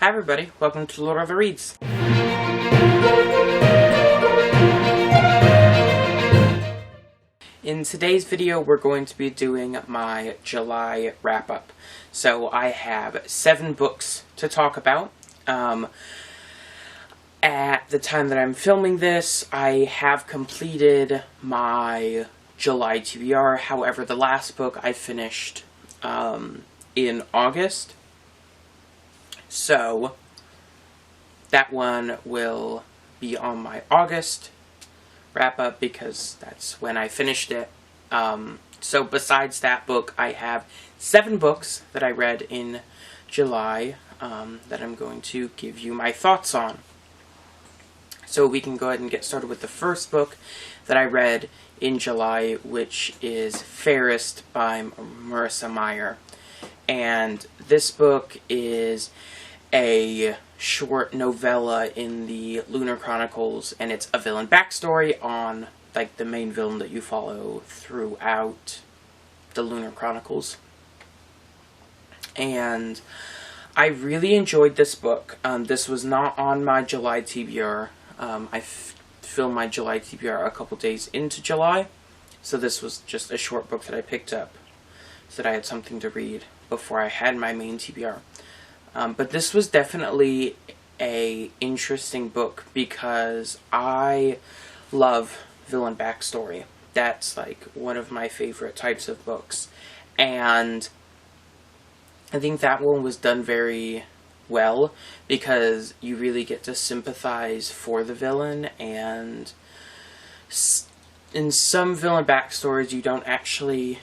Hi everybody, welcome to Lord of the Reads. In today's video, we're going to be doing my July wrap-up. So I have 7 books to talk about. At the time that I'm filming this, I have completed my July TBR. However, the last book I finished in August. So that one will be on my August wrap-up because that's when I finished it. So besides that book, I have 7 books that I read in July that I'm going to give you my thoughts on. So we can go ahead and get started with the first book that I read in July, which is Fairest by Marissa Meyer. And this book is a short novella in the Lunar Chronicles, and it's a villain backstory on, like, the main villain that you follow throughout the Lunar Chronicles. And I really enjoyed this book. This was not on my July TBR. I filmed my July TBR a couple days into July, so this was just a short book that I picked up so that I had something to read before I had my main TBR. But this was definitely a interesting book because I love villain backstory. That's like one of my favorite types of books. And I think that one was done very well because you really get to sympathize for the villain, and in some villain backstories you don't actually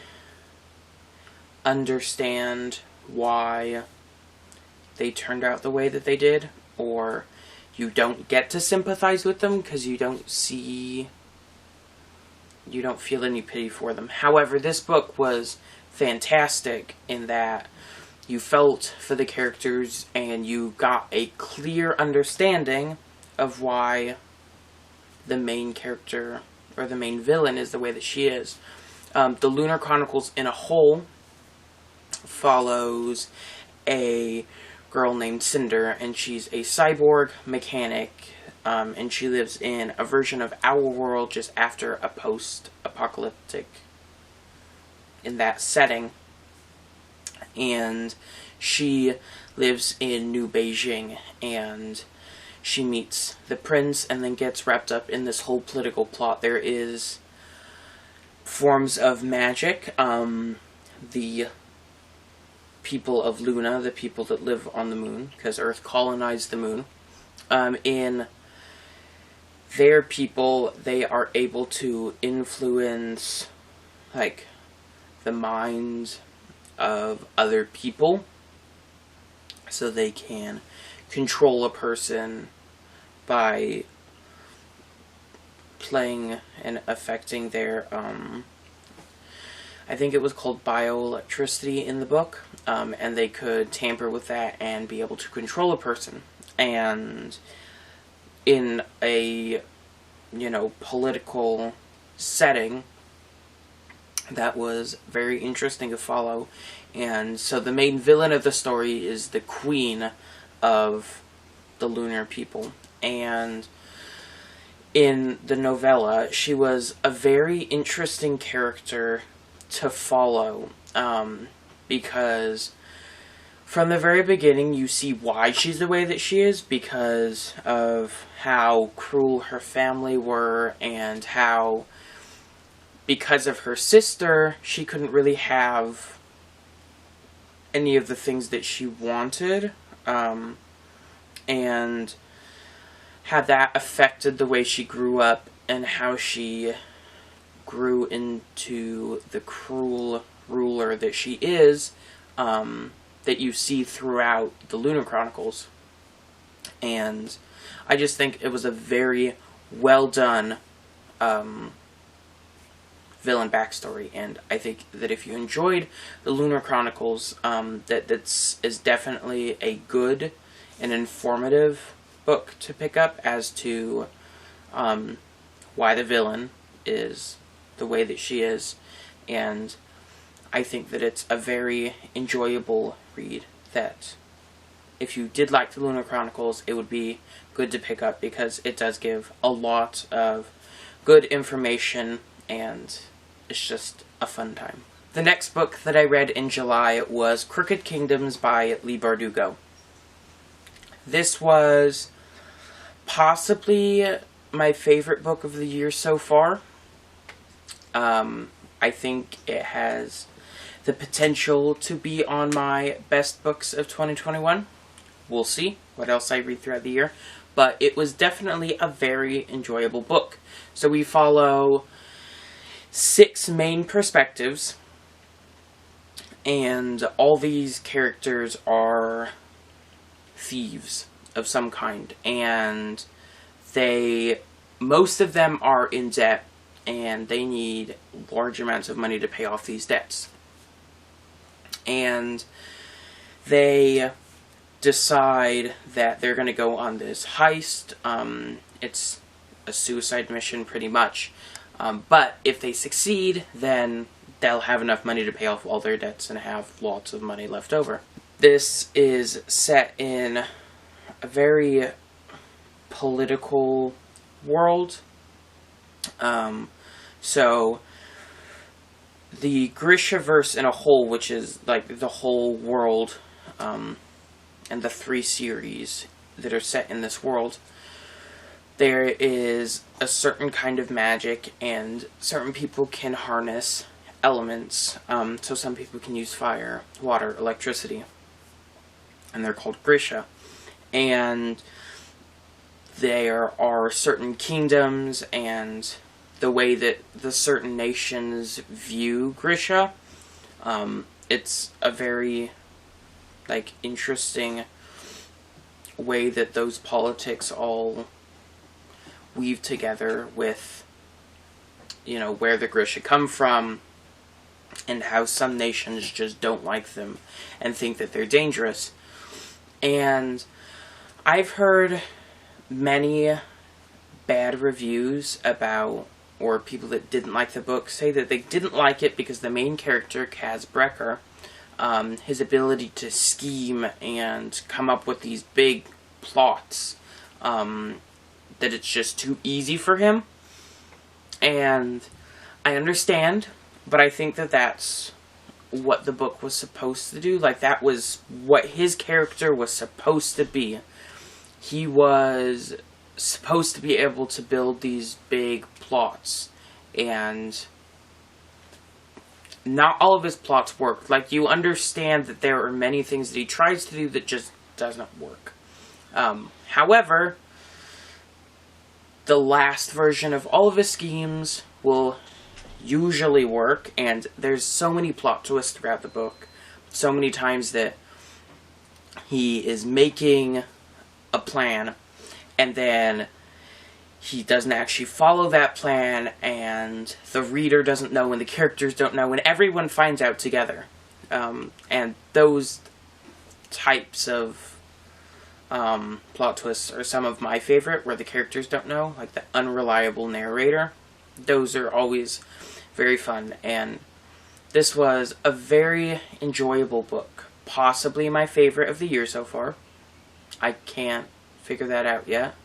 understand why they turned out the way that they did, or you don't get to sympathize with them because you don't feel any pity for them. However, this book was fantastic in that you felt for the characters and you got a clear understanding of why the main character or the main villain is the way that she is. The Lunar Chronicles in a whole follows a girl named Cinder, and she's a cyborg mechanic, and she lives in a version of our world just after a post-apocalyptic in that setting. And she lives in New Beijing, and she meets the prince and then gets wrapped up in this whole political plot. There is forms of magic. The people of Luna, the people that live on the moon, because Earth colonized the moon, in their people, they are able to influence, like, the minds of other people, so they can control a person by playing and affecting their, I think it was called bioelectricity in the book, and they could tamper with that and be able to control a person. And in a, political setting, that was very interesting to follow. And so the main villain of the story is the queen of the lunar people. And in the novella, she was a very interesting character to follow, because from the very beginning you see why she's the way that she is, because of how cruel her family were, and how, because of her sister, she couldn't really have any of the things that she wanted, and how that affected the way she grew up and how she grew into the cruel ruler that she is, that you see throughout the Lunar Chronicles. And I just think it was a very well done villain backstory, and I think that if you enjoyed the Lunar Chronicles, that's definitely a good and informative book to pick up as to why the villain is the way that she is, and I think that it's a very enjoyable read that if you did like the Lunar Chronicles, it would be good to pick up because it does give a lot of good information and it's just a fun time. The next book that I read in July was Crooked Kingdoms by Leigh Bardugo. This was possibly my favorite book of the year so far. I think it has the potential to be on my best books of 2021. We'll see what else I read throughout the year. But it was definitely a very enjoyable book. So we follow 6 main perspectives. And all these characters are thieves of some kind. And most of them are in debt. And they need large amounts of money to pay off these debts. And they decide that they're going to go on this heist. It's a suicide mission pretty much. But if they succeed, then they'll have enough money to pay off all their debts and have lots of money left over. This is set in a very political world. So the Grishaverse in a whole, which is like the whole world, and the 3 series that are set in this world, there is a certain kind of magic, and certain people can harness elements. So some people can use fire, water, electricity, and they're called Grisha. And there are certain kingdoms, and the way that the certain nations view Grisha, it's a very, interesting way that those politics all weave together with, where the Grisha come from, and how some nations just don't like them and think that they're dangerous. And I've heard many bad reviews about, or people that didn't like the book say that they didn't like it because the main character, Kaz Brecker, his ability to scheme and come up with these big plots, that it's just too easy for him. And I understand, but I think that that's what the book was supposed to do. That was what his character was supposed to be. He was supposed to be able to build these big plots, and not all of his plots work. You understand that there are many things that he tries to do that just doesn't work. However, the last version of all of his schemes will usually work, and there's so many plot twists throughout the book. So many times that he is making a plan, and then he doesn't actually follow that plan, and the reader doesn't know, and the characters don't know, and everyone finds out together. And those types of plot twists are some of my favorite, where the characters don't know, like the unreliable narrator. Those are always very fun, and this was a very enjoyable book. Possibly my favorite of the year so far. I can't figure that out yet,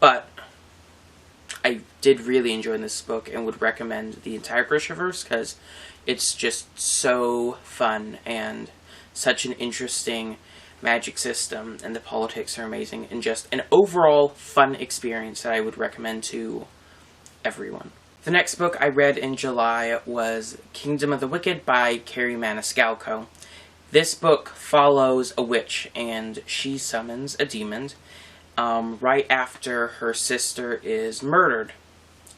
but I did really enjoy this book and would recommend the entire Grishaverse because it's just so fun and such an interesting magic system, and the politics are amazing, and just an overall fun experience that I would recommend to everyone. The next book I read in July was Kingdom of the Wicked by Carrie Maniscalco. This book follows a witch, and she summons a demon right after her sister is murdered.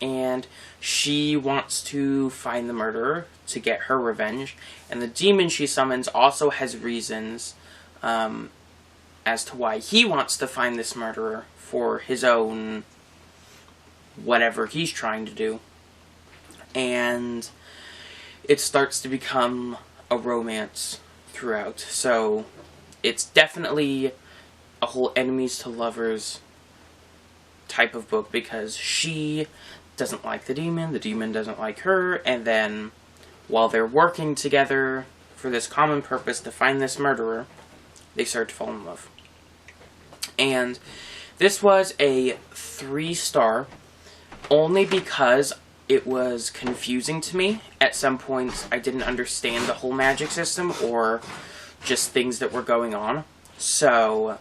And she wants to find the murderer to get her revenge. And the demon she summons also has reasons as to why he wants to find this murderer for his own whatever he's trying to do. And it starts to become a romance throughout. So it's definitely a whole enemies to lovers type of book, because she doesn't like the demon doesn't like her, and then while they're working together for this common purpose to find this murderer, they start to fall in love. And this was a 3-star, only because it was confusing to me. At some points, I didn't understand the whole magic system, or just things that were going on. So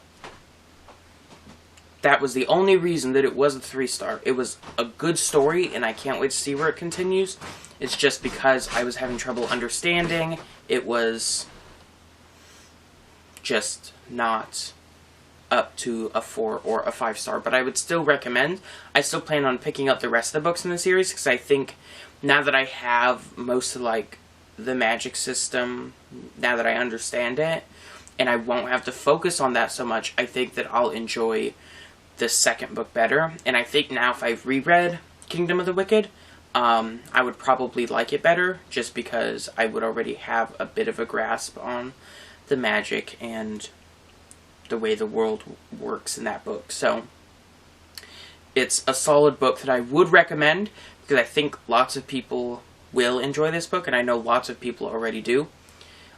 that was the only reason that it was a 3-star. It was a good story, and I can't wait to see where it continues. It's just because I was having trouble understanding, it was just not up to a 4 or a 5-star. But I would still recommend. I still plan on picking up the rest of the books in the series, because I think now that I have most of, like, the magic system, now that I understand it, and I won't have to focus on that so much, I think that I'll enjoy the second book better. And I think now if I've reread Kingdom of the Wicked, I would probably like it better, just because I would already have a bit of a grasp on the magic and the way the world works in that book. So it's a solid book that I would recommend, because I think lots of people will enjoy this book, and I know lots of people already do.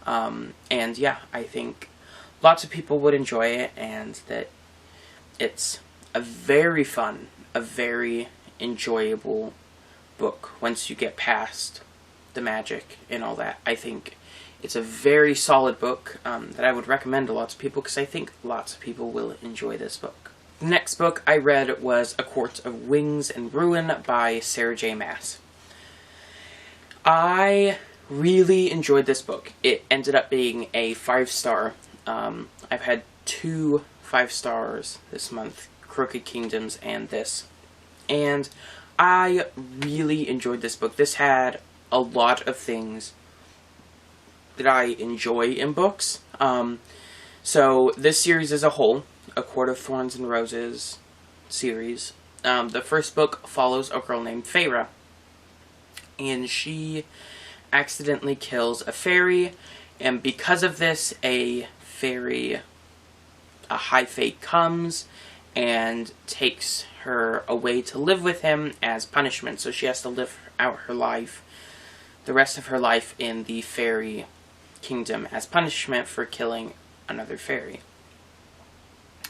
And yeah, I think lots of people would enjoy it, and that it's a very fun, a very enjoyable book once you get past the magic and all that. I think it's a very solid book that I would recommend to lots of people, because I think lots of people will enjoy this book. The next book I read was A Court of Wings and Ruin by Sarah J. Maas. I really enjoyed this book. It ended up being a 5-star. I've had 2 5-stars this month, Crooked Kingdoms and this. And I really enjoyed this book. This had a lot of things that I enjoy in books. So this series as a whole, A Court of Thorns and Roses series, the first book follows a girl named Feyre, and she accidentally kills a fairy, and because of this, a high fate comes and takes her away to live with him as punishment. So she has to live out her life, the rest of her life, in the fairy kingdom as punishment for killing another fairy.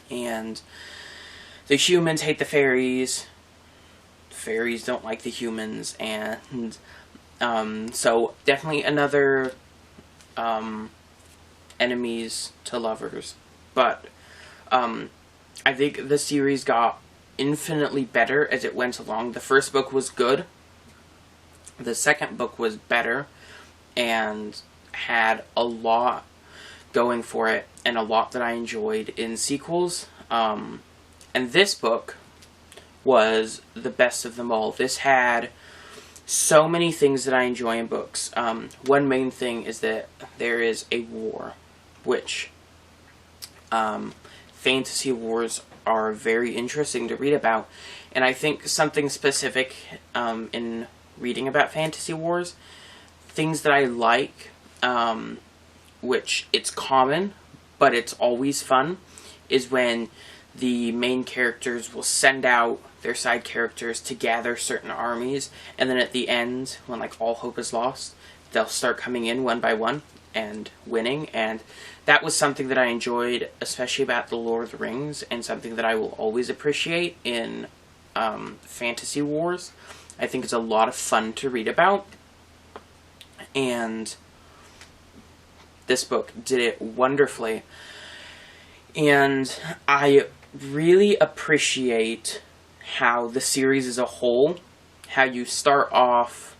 And the humans hate the fairies. Fairies don't like the humans, and so definitely another enemies to lovers. But I think the series got infinitely better as it went along. The first book was good. The second book was better and had a lot going for it, and a lot that I enjoyed in sequels. And this book was the best of them all. This had so many things that I enjoy in books. One main thing is that there is a war, which fantasy wars are very interesting to read about. And I think something specific in reading about fantasy wars, things that I like, which it's common, but it's always fun, is when the main characters will send out their side characters to gather certain armies, and then at the end, when like all hope is lost, they'll start coming in one by one and winning. And that was something that I enjoyed, especially about The Lord of the Rings, and something that I will always appreciate in fantasy wars. I think it's a lot of fun to read about, and this book did it wonderfully. And I really appreciate how the series as a whole, how you start off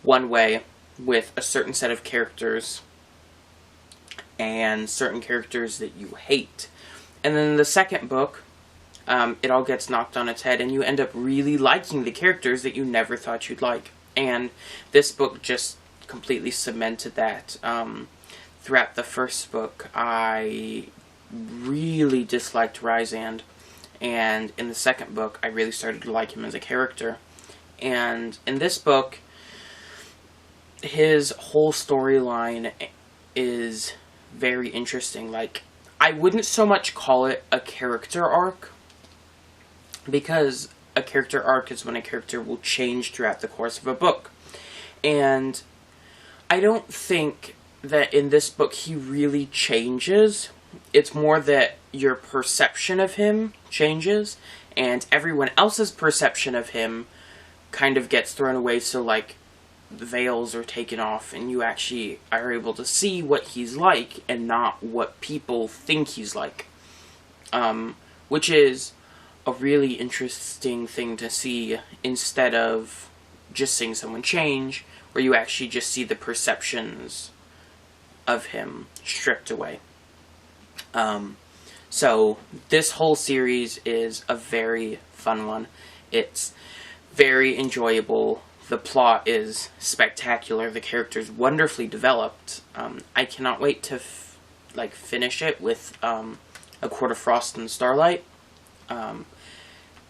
one way with a certain set of characters and certain characters that you hate. And then in the second book, it all gets knocked on its head, and you end up really liking the characters that you never thought you'd like. And this book just completely cemented that. Throughout the first book, I really disliked Rysand, and in the second book, I really started to like him as a character. And in this book, his whole storyline is very interesting. Like, I wouldn't so much call it a character arc, because a character arc is when a character will change throughout the course of a book. And I don't think that in this book he really changes. it's more that your perception of him changes, and everyone else's perception of him kind of gets thrown away, so, like, the veils are taken off, and you actually are able to see what he's like, and not what people think he's like. Which is a really interesting thing to see, instead of just seeing someone change, where you actually just see the perceptions of him stripped away. So this whole series is a very fun one. It's very enjoyable. The plot is spectacular. The characters wonderfully developed. I cannot wait to finish it with A Court of Frost and Starlight.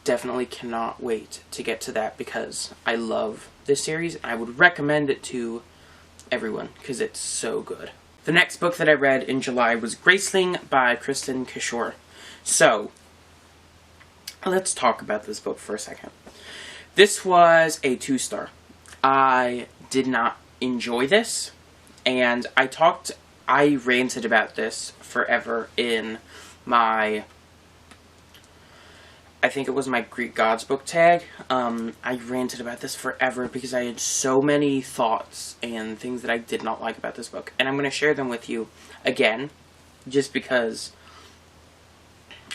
Definitely cannot wait to get to that, because I love this series. I would recommend it to everyone because it's so good. The next book that I read in July was Graceling by Kristen Kishore. So, let's talk about this book for a second. This was a 2-star. I did not enjoy this, and I ranted about this forever in my, I think it was my Greek Gods book tag. I ranted about this forever because I had so many thoughts and things that I did not like about this book. And I'm going to share them with you again, just because,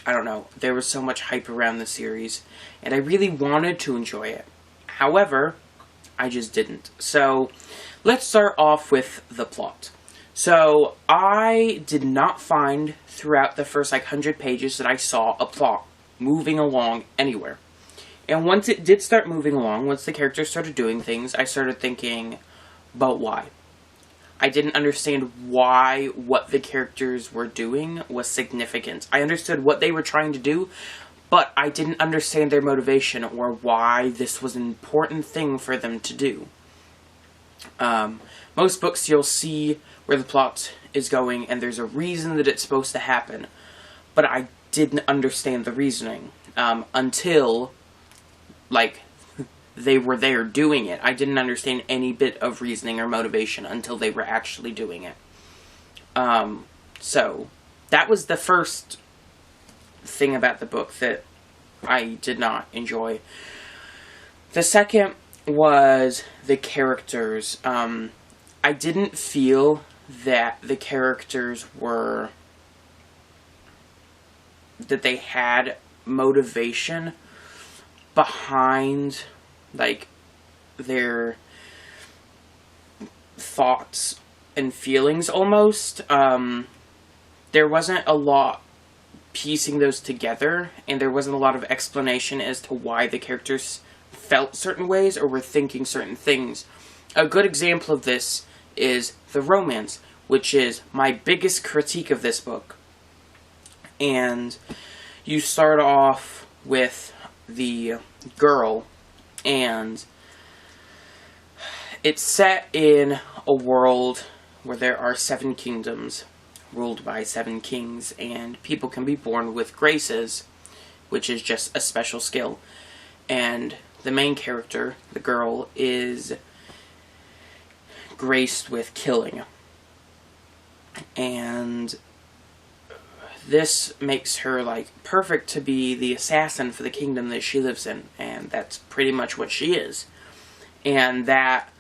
I don't know, there was so much hype around the series, and I really wanted to enjoy it. However, I just didn't. So, let's start off with the plot. So, I did not find throughout the first 100 pages that I saw a plot moving along anywhere. And once it did start moving along, once the characters started doing things, I started thinking, but why? I didn't understand why what the characters were doing was significant. I understood what they were trying to do, but I didn't understand their motivation or why this was an important thing for them to do. Most books you'll see where the plot is going and there's a reason that it's supposed to happen, but I didn't understand the reasoning until, they were there doing it. I didn't understand any bit of reasoning or motivation until they were actually doing it. So, that was the first thing about the book that I did not enjoy. The second was the characters. I didn't feel that the characters were, that they had motivation behind, their thoughts and feelings, almost. There wasn't a lot piecing those together, and there wasn't a lot of explanation as to why the characters felt certain ways or were thinking certain things. A good example of this is the romance, which is my biggest critique of this book. And you start off with the girl, and it's set in a world where there are 7 kingdoms, ruled by 7 kings, and people can be born with graces, which is just a special skill. And the main character, the girl, is graced with killing. And this makes her, perfect to be the assassin for the kingdom that she lives in, and that's pretty much what she is. And that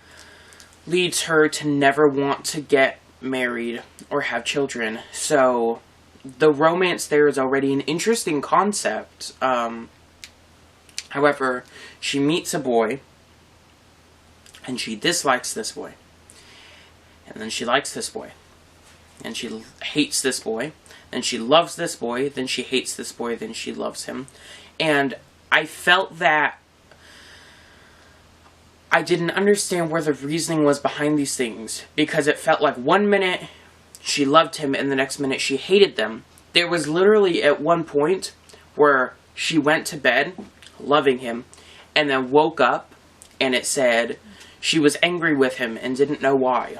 leads her to never want to get married or have children. So, the romance there is already an interesting concept. However, she meets a boy, and she dislikes this boy. And then she likes this boy. And she hates this boy. Then she loves this boy. Then she hates this boy. Then she loves him. And I felt that I didn't understand where the reasoning was behind these things. Because it felt like 1 minute she loved him and the next minute she hated them. There was literally at one point where she went to bed loving him and then woke up and it said she was angry with him and didn't know why.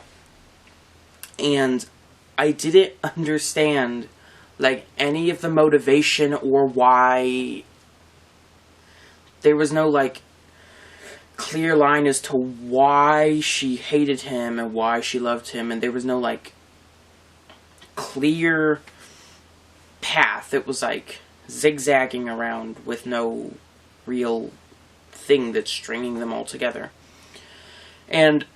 And I didn't understand, any of the motivation or why. There was no, clear line as to why she hated him and why she loved him. And there was no, clear path. It was like zigzagging around with no real thing that's stringing them all together. And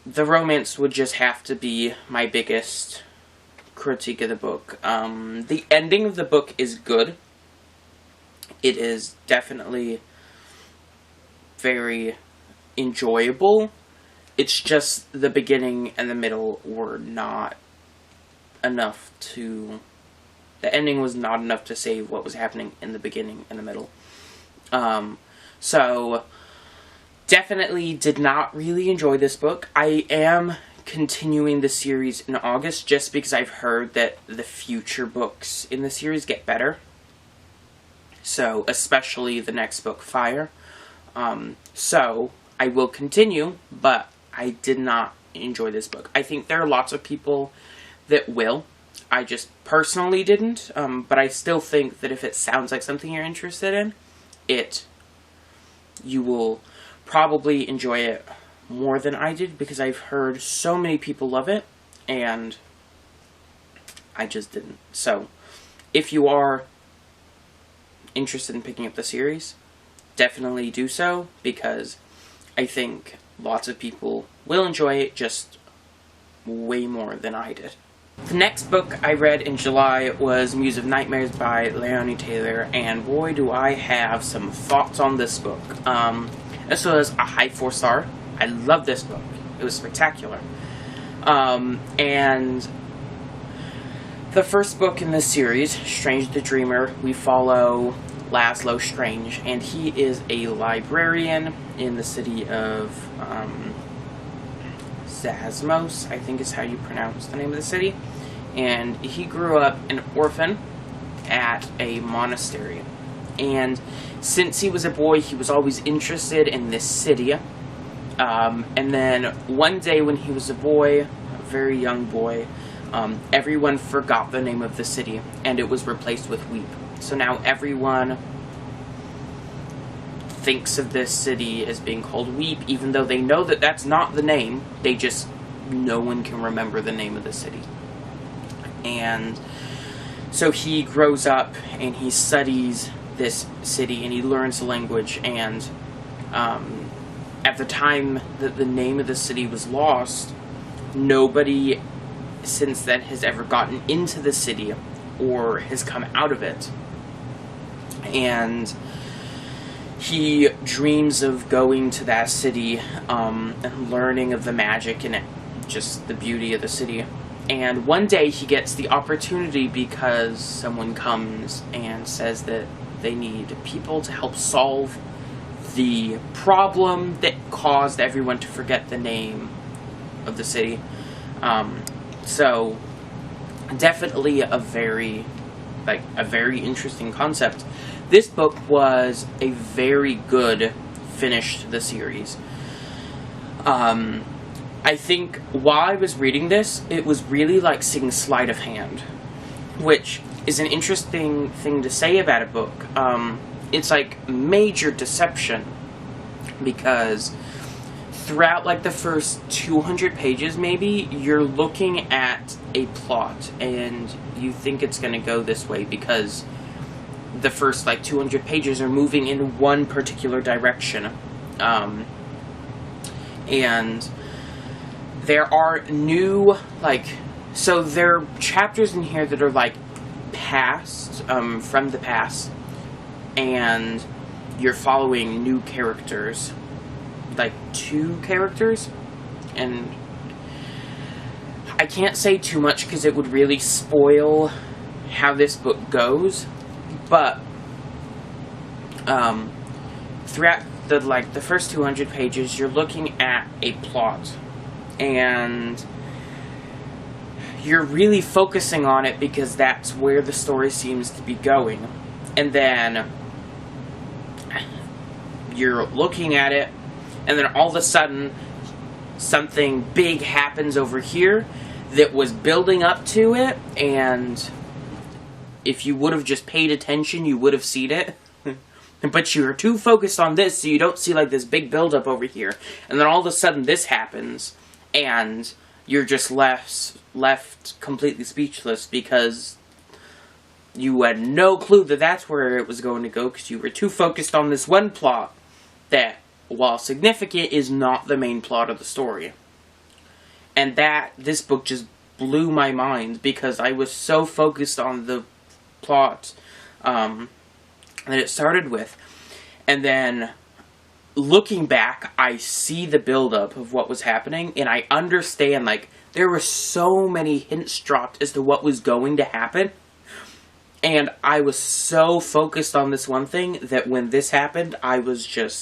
the romance would just have to be my biggest critique of the book. The ending of the book is good. It is definitely very enjoyable. It's just the beginning and the middle were not enough to... The ending was not enough to save what was happening in the beginning and the middle. So, definitely did not really enjoy this book. I am continuing the series in August just because I've heard that the future books in the series get better. So, especially the next book, Fire. So, I will continue, but I did not enjoy this book. I think there are lots of people that will. I just personally didn't, but I still think that if it sounds like something you're interested in, you will probably enjoy it more than I did, because I've heard so many people love it, and I just didn't. So, if you are interested in picking up the series, definitely do so, because I think lots of people will enjoy it just way more than I did. The next book I read in July was Muse of Nightmares by Leonie Taylor, and boy do I have some thoughts on this book. This was a high 4-star. I love this book. It was spectacular. And the first book in this series, Strange the Dreamer, we follow Laszlo Strange, and he is a librarian in the city of Zasmos, I think is how you pronounce the name of the city. And he grew up an orphan at a monastery. And since he was a boy, he was always interested in this city. And then one day when he was a boy, a very young boy, everyone forgot the name of the city, and it was replaced with Weep. So now everyone thinks of this city as being called Weep, even though they know that that's not the name. No one can remember the name of the city. And so he grows up and he studies this city and he learns the language, and at the time that the name of the city was lost, nobody since then has ever gotten into the city or has come out of it. And he dreams of going to that city and learning of the magic and just the beauty of the city. And one day he gets the opportunity because someone comes and says that they need people to help solve the problem that caused everyone to forget the name of the city. So definitely a very interesting concept. This book was a very good finish to the series. I think while I was reading this, it was really like seeing sleight of hand, which is an interesting thing to say about a book. It's like major deception, because throughout like the first 200 pages maybe, you're looking at a plot and you think it's going to go this way because the first like 200 pages are moving in one particular direction. And there are new, so there are chapters in here that are like past, from the past, and you're following new characters, like 2 characters, and I can't say too much because it would really spoil how this book goes, but throughout the first 200 pages, you're looking at a plot, and you're really focusing on it because that's where the story seems to be going. And then you're looking at it, and then all of a sudden something big happens over here that was building up to it, and if you would have just paid attention, you would have seen it. But you're too focused on this, so you don't see like this big build-up over here. And then all of a sudden this happens, and you're just left completely speechless because you had no clue that that's where it was going to go because you were too focused on this one plot that, while significant, is not the main plot of the story. And this book just blew my mind because I was so focused on the plot that it started with. And then, looking back, I see the buildup of what was happening, and I understand, like, there were so many hints dropped as to what was going to happen. And I was so focused on this one thing that when this happened, I was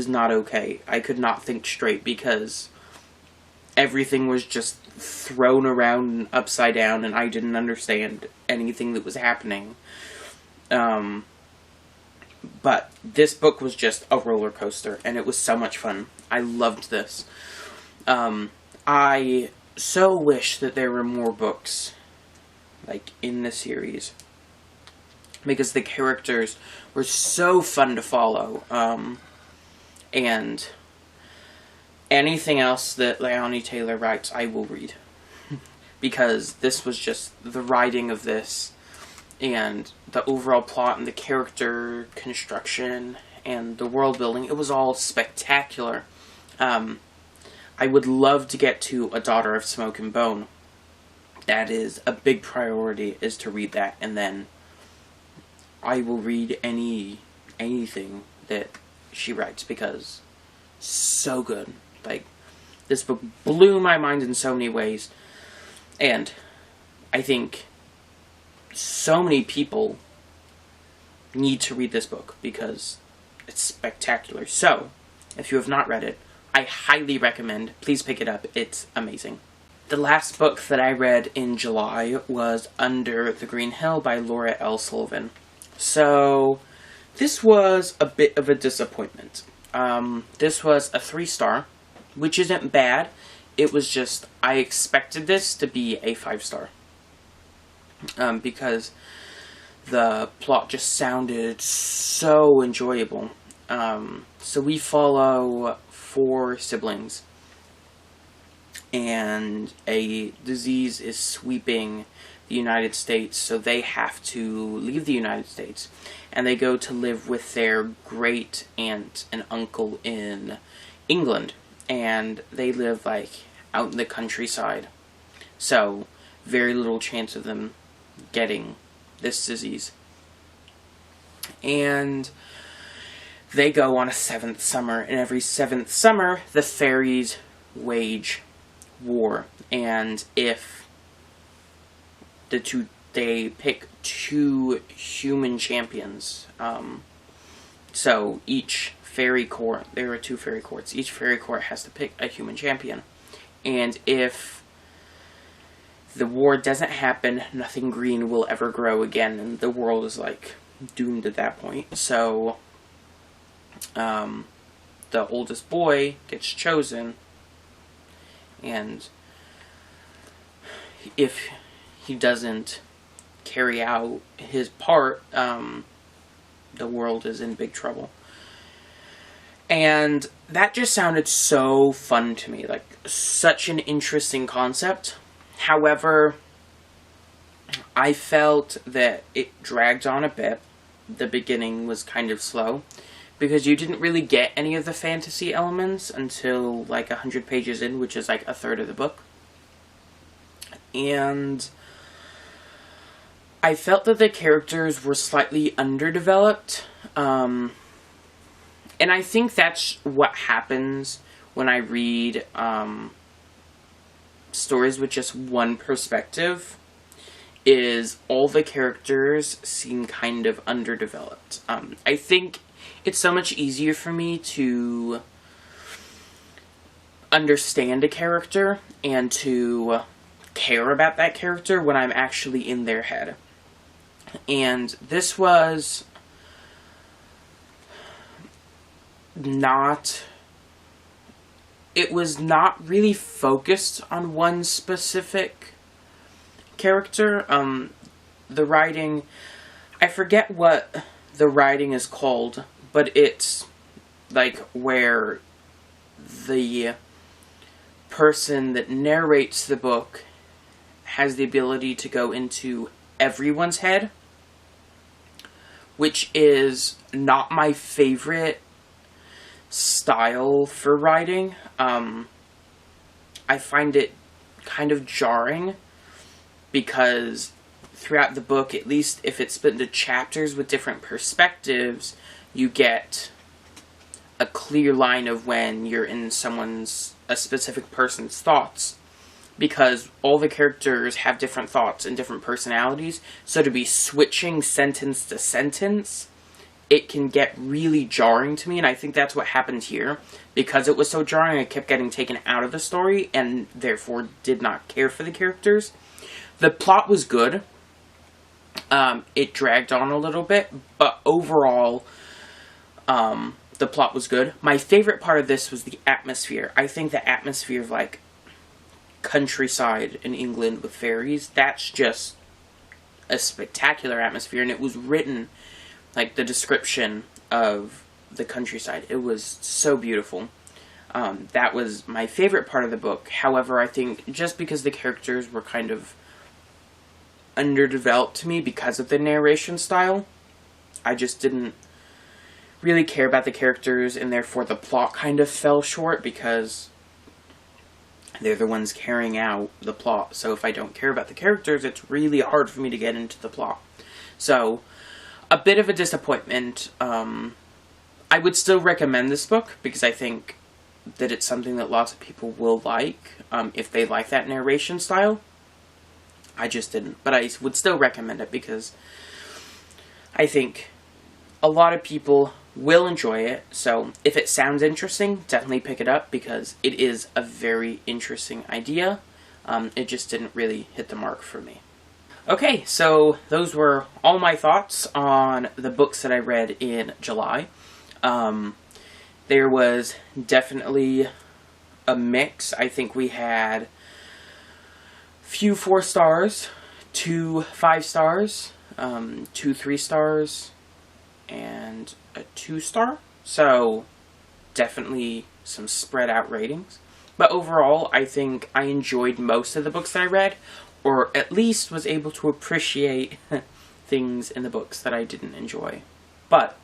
not okay. I could not think straight because everything was just thrown around and upside down, and I didn't understand anything that was happening. But this book was just a roller coaster, and it was so much fun. I loved this. I so wish that there were more books, like, in the series, because the characters were so fun to follow, and anything else that Leonie Taylor writes, I will read, because this was just, the writing of this, and the overall plot, and the character construction, and the world building, it was all spectacular. I would love to get to A Daughter of Smoke and Bone. That is a big priority, is to read that, and then I will read anything that she writes, because so good. Like, this book blew my mind in so many ways, and I think so many people need to read this book, because it's spectacular. So, if you have not read it, I highly recommend. Please pick it up. It's amazing. The last book that I read in July was Under the Green Hill by Laura L. Sullivan. So, this was a bit of a disappointment. This was a 3-star, which isn't bad. It was just, I expected this to be a 5-star. Because the plot just sounded so enjoyable. So we follow 4 siblings, and a disease is sweeping the United States, so they have to leave the United States, and they go to live with their great aunt and uncle in England, and they live, like, out in the countryside, so very little chance of them getting this disease. And they go on a 7th summer, and every 7th summer, the fairies wage war, and if they pick 2 human champions, so each fairy court, there are 2 fairy courts, each fairy court has to pick a human champion, and if the war doesn't happen, nothing green will ever grow again, and the world is, like, doomed at that point. So the oldest boy gets chosen, and if he doesn't carry out his part, the world is in big trouble. And that just sounded so fun to me, like, such an interesting concept. However, I felt that it dragged on a bit. The beginning was kind of slow, because you didn't really get any of the fantasy elements until, like, 100 pages in, which is, like, a third of the book. And I felt that the characters were slightly underdeveloped, and I think that's what happens when I read stories with just one perspective, is all the characters seem kind of underdeveloped. I think it's so much easier for me to understand a character and to care about that character when I'm actually in their head. And this was not... It was not really focused on one specific character. The writing... I forget what the writing is called, but it's, like, where the person that narrates the book has the ability to go into everyone's head, which is not my favorite style for writing. I find it kind of jarring because throughout the book, at least if it's split into chapters with different perspectives, you get a clear line of when you're in a specific person's thoughts, because all the characters have different thoughts and different personalities, so to be switching sentence to sentence, it can get really jarring to me, and I think that's what happened here. Because it was so jarring, I kept getting taken out of the story, and therefore did not care for the characters. The plot was good. It dragged on a little bit, but overall, the plot was good. My favorite part of this was the atmosphere. I think the atmosphere of, like, countryside in England with fairies, that's just a spectacular atmosphere, and it was written, like, the description of the countryside. It was so beautiful. That was my favorite part of the book. However, I think just because the characters were kind of underdeveloped to me because of the narration style, I just didn't really care about the characters, and therefore the plot kind of fell short because they're the ones carrying out the plot. So if I don't care about the characters, it's really hard for me to get into the plot. So, a bit of a disappointment. I would still recommend this book because I think that it's something that lots of people will like if they like that narration style. I just didn't, but I would still recommend it because I think a lot of people will enjoy it. So if it sounds interesting, definitely pick it up because it is a very interesting idea. It just didn't really hit the mark for me. Okay, so those were all my thoughts on the books that I read in July. There was definitely a mix. I think we had few 4 stars, 2 5 stars, 2 3 stars, and a 2 star. So definitely some spread out ratings. But overall, I think I enjoyed most of the books that I read, or at least was able to appreciate things in the books that I didn't enjoy. But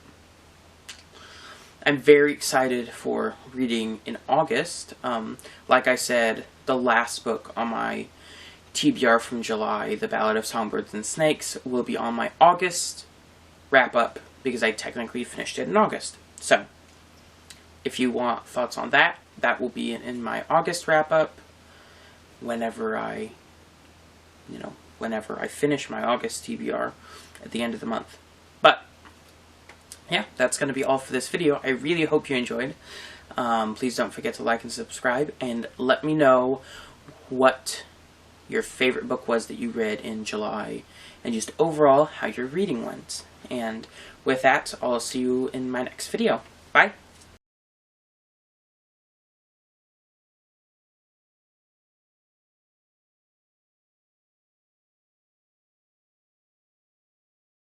I'm very excited for reading in August. Like I said, the last book on my TBR from July, The Ballad of Songbirds and Snakes, will be on my August wrap-up, because I technically finished it in August. So, if you want thoughts on that, that will be in my August wrap-up whenever I finish my August TBR at the end of the month. But, yeah, that's going to be all for this video. I really hope you enjoyed. Please don't forget to like and subscribe, and let me know what your favorite book was that you read in July, and just overall how your reading went. And with that, I'll see you in my next video. Bye!